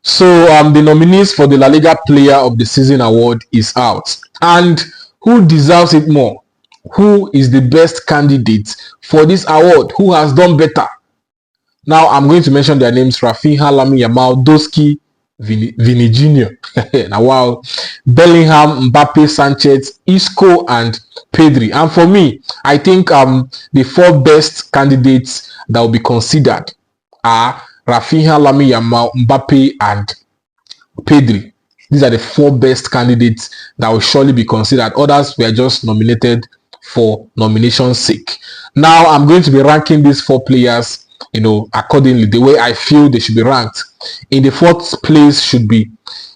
So the nominees for the La Liga Player of the Season award is out. And who deserves it more? Who is the best candidate for this award? Who has done better? Now I'm going to mention their names: Rafinha, Lamine Yamal, Doski, Vini Jr. Now wow, Bellingham, Mbappe, Sanchez, Isco, and Pedri. And for me, I think the four best candidates that will be considered are Rafinha, Lamine Yamal, Mbappe, and Pedri. These are the four best candidates that will surely be considered. Others were just nominated for nomination's sake. Now I'm going to be ranking these four players, accordingly, the way I feel they should be ranked. In the fourth place should be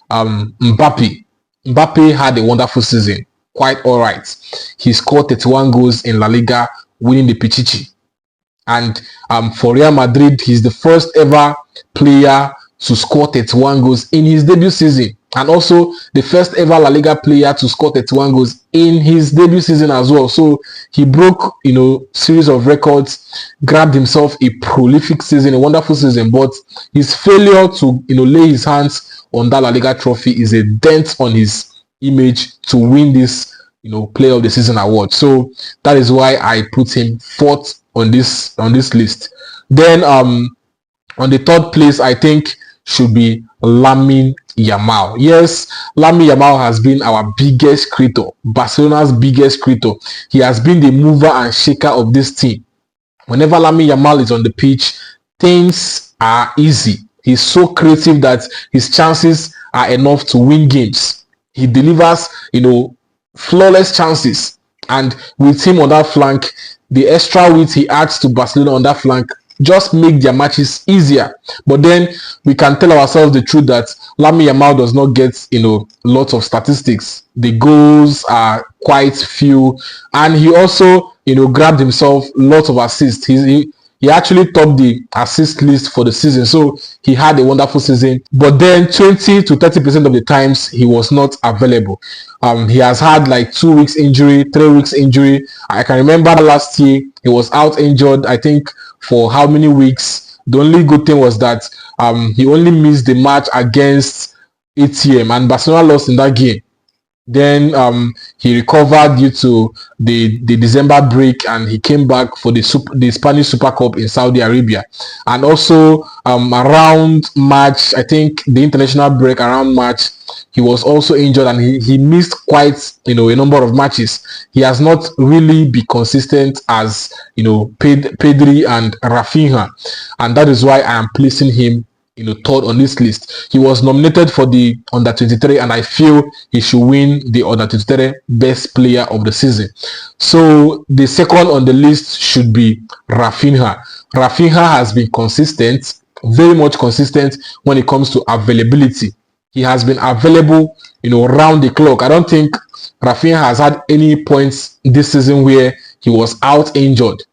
Mbappe. Mbappe had a wonderful season, quite all right. He scored 31 goals in La Liga, winning the Pichichi. And for Real Madrid, he's the first ever player to score 31 goals in his debut season, and also the first ever La Liga player to score 31 goals in his debut season as well. So he broke, series of records, grabbed himself a prolific season, a wonderful season. But his failure to, lay his hands on that La Liga trophy is a dent on his image to win this, Player of the Season award. So that is why I put him fourth on this list. Then on the third place, I think should be Lamine Yamal. Yes, Lamine Yamal has been our biggest creator, Barcelona's biggest creator. He has been the mover and shaker of this team. Whenever Lamine Yamal is on the pitch, things are easy. He's so creative that his chances are enough to win games. He delivers, flawless chances. And with him on that flank, the extra width he adds to Barcelona on that flank just make their matches easier. But then we can tell ourselves the truth that Lamine Yamal does not get, lots of statistics. The goals are quite few, and he also, grabbed himself lots of assists. He actually topped the assist list for the season, so he had a wonderful season. But then 20 to 30% of the times he was not available. He has had like 2 weeks injury, 3 weeks injury. I can remember last year he was out injured, I think, for how many weeks. The only good thing was that he only missed the match against ATM, and Barcelona lost in that game. Then he recovered due to the December break, and he came back for the Spanish Super Cup in Saudi Arabia. And also around March, I think the international break around March, he was also injured, and he missed quite a number of matches. He has not really been consistent as Pedri and Rafinha, and that is why I am placing him third on this list. He was nominated for the under 23, and I feel he should win the under 23 best player of the season. So the second on the list should be Rafinha. Rafinha has been consistent, very much consistent when it comes to availability. He has been available, round the clock. I don't think Rafinha has had any points this season where he was out injured.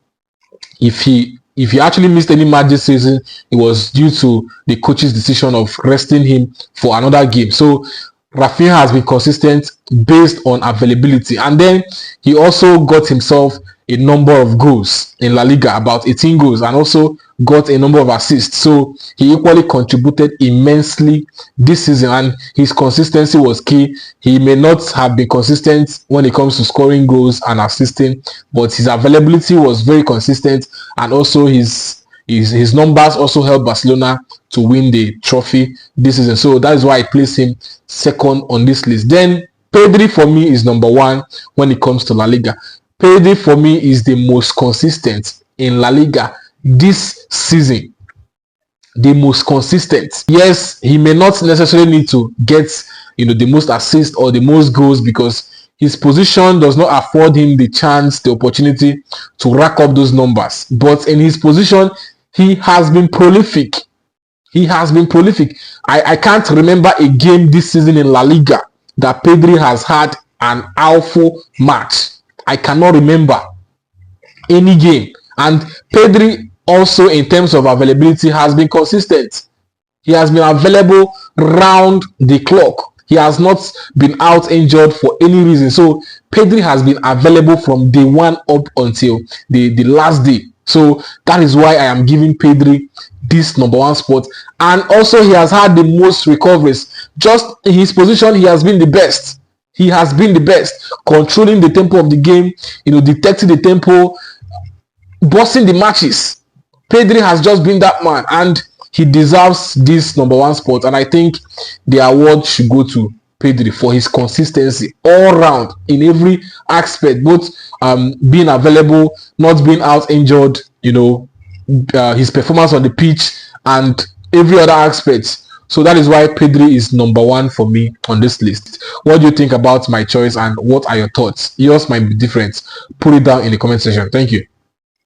If he actually missed any match this season, it was due to the coach's decision of resting him for another game. So Rafinha has been consistent based on availability. And then he also got himself a number of goals in La Liga, about 18 goals, and also got a number of assists. So he equally contributed immensely this season, and his consistency was key. He may not have been consistent when it comes to scoring goals and assisting, but his availability was very consistent, and also his numbers also helped Barcelona to win the trophy this season. So that is why I place him second on this list. Then Pedri for me is number one when it comes to La Liga. Pedri for me is the most consistent in La Liga this season. The most consistent. Yes, he may not necessarily need to get the most assists or the most goals, because his position does not afford him the chance, the opportunity to rack up those numbers. But in his position, he has been prolific. He has been prolific. I can't remember a game this season in La Liga that Pedri has had an alpha match. I cannot remember any game. And Pedri also, in terms of availability, has been consistent. He has been available round the clock. He has not been out injured for any reason. So Pedri has been available from day one up until the last day. So that is why I am giving Pedri this number one spot. And also he has had the most recoveries. Just in his position, he has been the best. He has been the best, controlling the tempo of the game, detecting the tempo, bossing the matches. Pedri has just been that man, and he deserves this number one spot. And I think the award should go to Pedri for his consistency all round in every aspect, both being available, not being out injured, his performance on the pitch, and every other aspect. So that is why Pedri is number one for me on this list. What do you think about my choice, and what are your thoughts? Yours might be different. Put it down in the comment section. Thank you.